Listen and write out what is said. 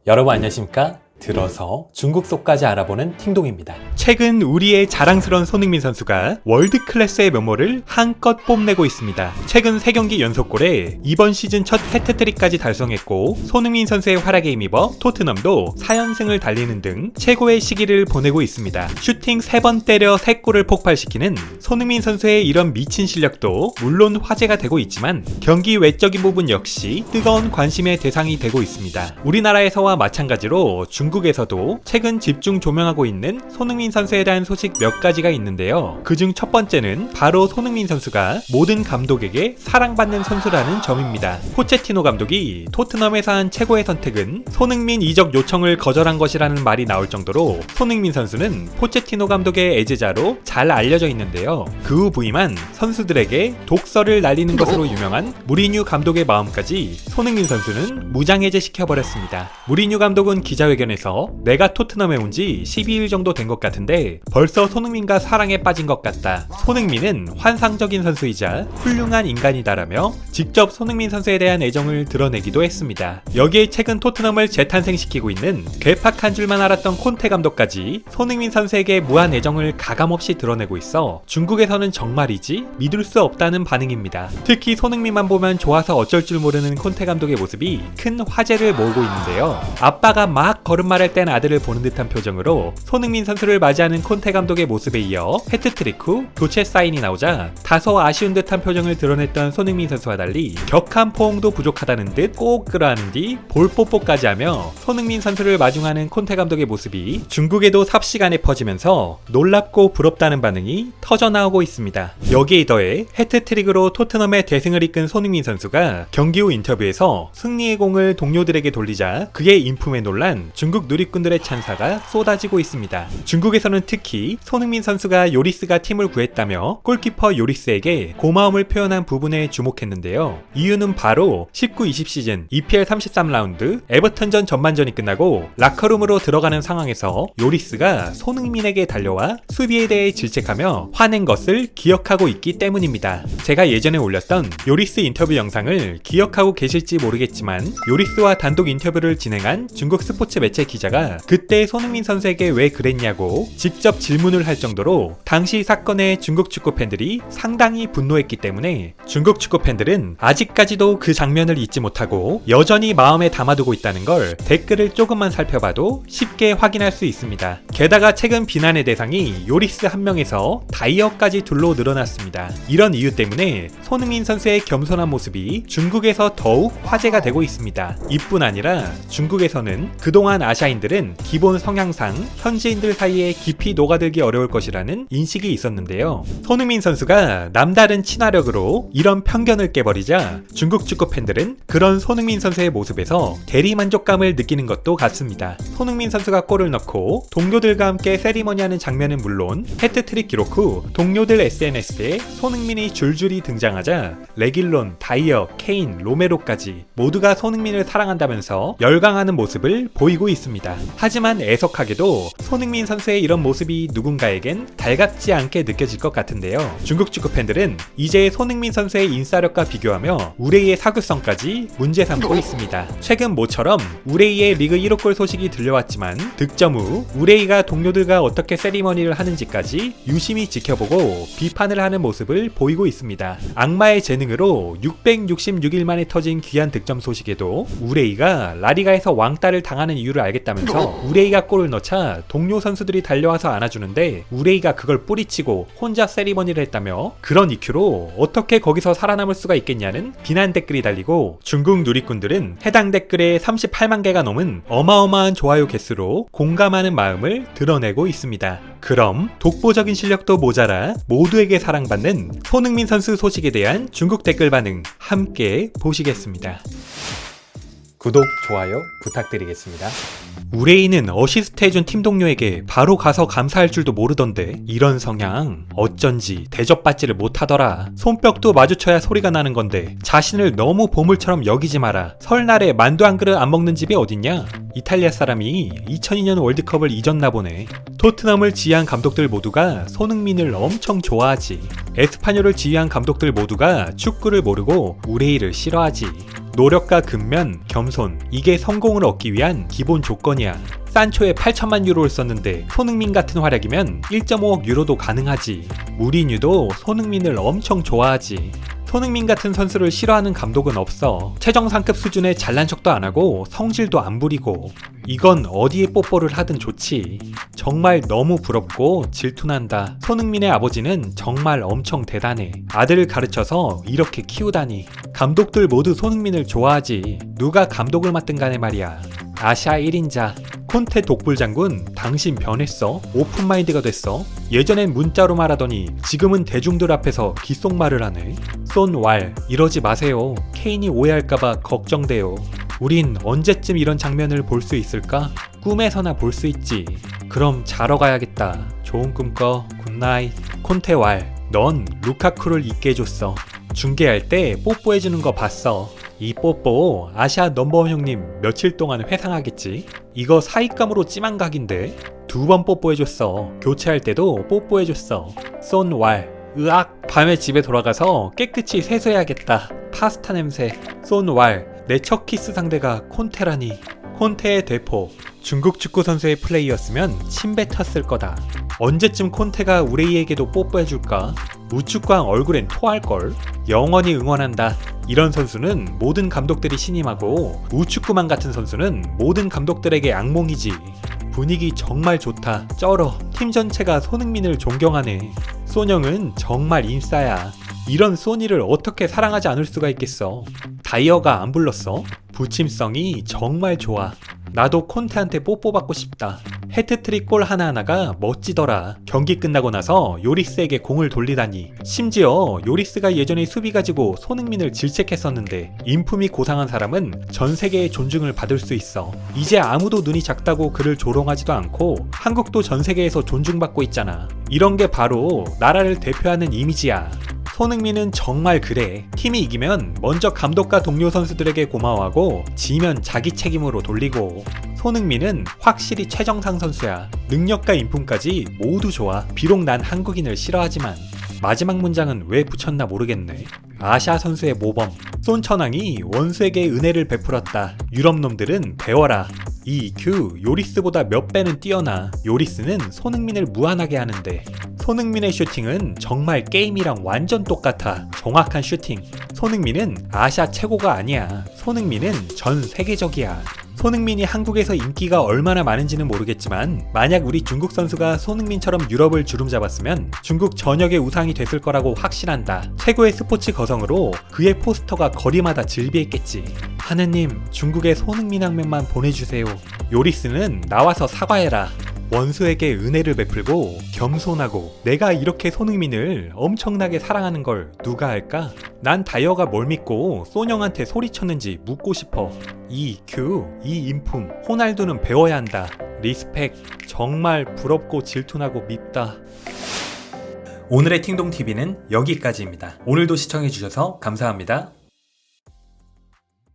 여러분 안녕하십니까? 들어서 중국 속까지 알아보는 팅동입니다. 최근 우리의 자랑스러운 손흥민 선수가 월드 클래스의 면모를 한껏 뽐내고 있습니다. 최근 3경기 연속골에 이번 시즌 첫 해트트릭까지 달성했고, 손흥민 선수의 활약에 힘입어 토트넘도 4연승을 달리는 등 최고의 시기를 보내고 있습니다. 슈팅 3번 때려 3골을 폭발시키는 손흥민 선수의 이런 미친 실력도 물론 화제가 되고 있지만, 경기 외적인 부분 역시 뜨거운 관심의 대상이 되고 있습니다. 우리나라에서와 마찬가지로 중국에서도 최근 집중 조명하고 있는 손흥민 선수에 대한 소식 몇 가지가 있는데요. 그중 첫 번째는 바로 손흥민 선수가 모든 감독에게 사랑받는 선수라는 점입니다. 포체티노 감독이 토트넘에서 한 최고의 선택은 손흥민 이적 요청을 거절한 것이라는 말이 나올 정도로 손흥민 선수는 포체티노 감독의 애제자로 잘 알려져 있는데요. 그 후 부임한 선수들에게 독설을 날리는 것으로 유명한 무리뉴 감독의 마음까지 손흥민 선수는 무장해제시켜버렸습니다. 무리뉴 감독은 기자회견에서 내가 토트넘에 온 지 12일 정도 된 것 같은데 벌써 손흥민과 사랑에 빠진 것 같다. 손흥민은 환상적인 선수이자 훌륭한 인간이다라며 직접 손흥민 선수에 대한 애정을 드러내기도 했습니다. 여기에 최근 토트넘을 재탄생시키고 있는 괴팍한 줄만 알았던 콘테 감독까지 손흥민 선수에게 무한 애정을 가감없이 드러내고 있어 중국에서는 정말이지 믿을 수 없다는 반응입니다. 특히 손흥민만 보면 좋아서 어쩔 줄 모르는 콘테 감독의 모습이 큰 화제를 모으고 있는데요. 아빠가 막 걸음말할 땐 아들을 보는 듯한 표정으로 손흥민 선수를 맞이하는 콘테 감독의 모습에 이어 해트트릭 후 교체 사인이 나오자 다소 아쉬운 듯한 표정을 드러냈던 손흥민 선수와 달리 격한 포옹도 부족하다는 듯 꼭 끌어안은 뒤 볼뽀뽀까지 하며 손흥민 선수를 마중하는 콘테 감독의 모습이 중국에도 삽시간에 퍼지면서 놀랍고 부럽다는 반응이 터져나오고 있습니다. 여기에 더해 해트트릭으로 토트넘의 대승을 이끈 손흥민 선수가 경기 후 인터뷰에서 승리의 공을 동료들에게 돌리자 그의 인품에 놀란 중국 누리꾼들의 찬사가 쏟아지고 있습니다. 중국에서는 특히 손흥민 선수가 요리스가 팀을 구했다며 골키퍼 요리스에게 고마움을 표현한 부분에 주목했는데요. 이유는 바로 19-20 시즌 EPL 33라운드 에버턴전 전반전이 끝나고 라커룸으로 들어가는 상황에서 요리스가 손흥민에게 달려와 수비에 대해 질책하며 화낸 것을 기억하고 있기 때문입니다. 제가 예전에 올렸던 요리스 인터뷰 영상을 기억하고 계실지 모르겠지만, 요리스와 단독 인터뷰를 진행한 중국 스포츠 매체 기자가 그때 손흥민 선수에게 왜 그랬냐고 직접 질문을 할 정도로 당시 사건에 중국 축구 팬들이 상당히 분노했기 때문에 중국 축구 팬들은 아직까지도 그 장면을 잊지 못하고 여전히 마음에 담아두고 있다는 걸 댓글을 조금만 살펴봐도 쉽게 확인할 수 있습니다. 게다가 최근 비난의 대상이 요리스 한 명에서 다이어까지 둘로 늘어났습니다. 이런 이유 때문에 손흥민 선수의 겸손한 모습이 중국에서 더욱 화제가 되고 있습니다. 이뿐 아니라 중국에서는 그동안 아시아인들은 기본 성향상 현지인들 사이에 깊이 녹아들기 어려울 것이라는 인식이 있었는데요. 손흥민 선수가 남다른 친화력으로 이런 편견을 깨버리자 중국 축구 팬들은 그런 손흥민 선수의 모습에서 대리만족감을 느끼는 것도 같습니다. 손흥민 선수가 골을 넣고 동료들과 함께 세리머니하는 장면은 물론 해트트릭 기록 후 동료들 SNS에 손흥민이 줄줄이 등장하자 레길론, 다이어, 케인, 로메로까지 모두가 손흥민을 사랑한다면서 열광하는 모습을 보이고 있습니다. 하지만 애석하게도 손흥민 선수의 이런 모습이 누군가에겐 달갑지 않게 느껴질 것 같은데요. 중국 축구 팬들은 이제 손흥민 선수의 인싸력과 비교하며 우레이의 사교성까지 문제 삼고 있습니다. 최근 모처럼 우레이의 리그 1호 골 소식이 들려왔지만 득점 후 우레이가 동료들과 어떻게 세리머니를 하는지까지 유심히 지켜보고 비판을 하는 모습을 보이고 있습니다. 악마의 재능으로 666일 만에 터진 귀한 득점 소식에도 우레이가 라리가에서 왕따를 당하는 이유를 알겠다면서 우레이가 골을 넣자 동료 선수들이 달려와서 안아주는데 우레이가 그걸 뿌리치고 혼자 세리머니를 했다며 그런 EQ로 어떻게 거기서 살아남을 수가 있겠냐는 비난 댓글이 달리고, 중국 누리꾼들은 해당 댓글에 38만 개가 넘은 어마어마한 좋아요 개수로 공감하는 마음을 드러내고 있습니다. 그럼 독보적인 실력도 모자라 모두에게 사랑받는 손흥민 선수 소식에 대한 중국 댓글 반응 함께 보시겠습니다. 구독, 좋아요 부탁드리겠습니다. 우레이는 어시스트 해준 팀 동료에게 바로 가서 감사할 줄도 모르던데 이런 성향 어쩐지 대접받지를 못하더라. 손뼉도 마주쳐야 소리가 나는 건데 자신을 너무 보물처럼 여기지 마라. 설날에 만두 한 그릇 안 먹는 집이 어딨냐? 이탈리아 사람이 2002년 월드컵을 잊었나 보네. 토트넘을 지휘한 감독들 모두가 손흥민을 엄청 좋아하지. 에스파뇰을 지휘한 감독들 모두가 축구를 모르고 우레이를 싫어하지. 노력과 근면, 겸손, 이게 성공을 얻기 위한 기본 조건이야. 산초에 8천만 유로를 썼는데 손흥민 같은 활약이면 1.5억 유로도 가능하지. 무리뉴도 손흥민을 엄청 좋아하지. 손흥민 같은 선수를 싫어하는 감독은 없어. 최정상급 수준의 잘난 척도 안 하고 성질도 안 부리고. 이건 어디에 뽀뽀를 하든 좋지. 정말 너무 부럽고 질투난다. 손흥민의 아버지는 정말 엄청 대단해. 아들을 가르쳐서 이렇게 키우다니. 감독들 모두 손흥민을 좋아하지. 누가 감독을 맡든 간에 말이야. 아시아 1인자 콘테 독불장군, 당신 변했어? 오픈마인드가 됐어? 예전엔 문자로 말하더니 지금은 대중들 앞에서 귓속말을 하네. 쏜왈, 이러지 마세요. 케인이 오해할까봐 걱정돼요. 우린 언제쯤 이런 장면을 볼 수 있을까? 꿈에서나 볼 수 있지. 그럼 자러 가야겠다. 좋은 꿈 꿔. 굿나잇. 콘테왈, 넌 루카쿠를 잊게 해줬어. 중계할 때 뽀뽀해주는 거 봤어. 이 뽀뽀 아시아 넘버원 형님 며칠 동안 회상하겠지? 이거 사익감으로 찜한 각인데? 2번 뽀뽀해줬어. 교체할 때도 뽀뽀해줬어. 쏜왈, 으악, 밤에 집에 돌아가서 깨끗이 세수해야겠다. 파스타 냄새. 쏜왈, 내 첫 키스 상대가 콘테라니. 콘테의 대포. 중국 축구 선수의 플레이였으면 침 뱉었을 거다. 언제쯤 콘테가 우레이에게도 뽀뽀해줄까? 우측광 얼굴엔 토할걸? 영원히 응원한다. 이런 선수는 모든 감독들이 신임하고 우측구만 같은 선수는 모든 감독들에게 악몽이지. 분위기 정말 좋다. 쩔어. 팀 전체가 손흥민을 존경하네. 소영은 정말 인싸야. 이런 소니를 어떻게 사랑하지 않을 수가 있겠어. 다이어가 안 불렀어? 부침성이 정말 좋아. 나도 콘테한테 뽀뽀받고 싶다. 해트트릭 골 하나하나가 멋지더라. 경기 끝나고 나서 요리스에게 공을 돌리다니. 심지어 요리스가 예전에 수비 가지고 손흥민을 질책했었는데 인품이 고상한 사람은 전 세계의 존중을 받을 수 있어. 이제 아무도 눈이 작다고 그를 조롱하지도 않고 한국도 전 세계에서 존중받고 있잖아. 이런 게 바로 나라를 대표하는 이미지야. 손흥민은 정말 그래. 팀이 이기면 먼저 감독과 동료 선수들에게 고마워하고 지면 자기 책임으로 돌리고. 손흥민은 확실히 최정상 선수야. 능력과 인품까지 모두 좋아. 비록 난 한국인을 싫어하지만. 마지막 문장은 왜 붙였나 모르겠네. 아시아 선수의 모범. 손천왕이 원수에게 은혜를 베풀었다. 유럽 놈들은 배워라. 이 EQ 요리스보다 몇 배는 뛰어나. 요리스는 손흥민을 무한하게 하는데 손흥민의 슈팅은 정말 게임이랑 완전 똑같아. 정확한 슈팅. 손흥민은 아시아 최고가 아니야. 손흥민은 전 세계적이야. 손흥민이 한국에서 인기가 얼마나 많은지는 모르겠지만 만약 우리 중국 선수가 손흥민처럼 유럽을 주름잡았으면 중국 전역의 우상이 됐을 거라고 확신한다. 최고의 스포츠 거성으로 그의 포스터가 거리마다 즐비했겠지. 하느님, 중국에 손흥민 한 명만 보내주세요. 요리스는 나와서 사과해라. 원수에게 은혜를 베풀고 겸손하고. 내가 이렇게 손흥민을 엄청나게 사랑하는 걸 누가 알까? 난 다이어가 뭘 믿고 소영한테 소리쳤는지 묻고 싶어. 이 EQ, 이 인품, 호날두는 배워야 한다. 리스펙. 정말 부럽고 질투나고 밉다. 오늘의 팅동TV는 여기까지입니다. 오늘도 시청해주셔서 감사합니다.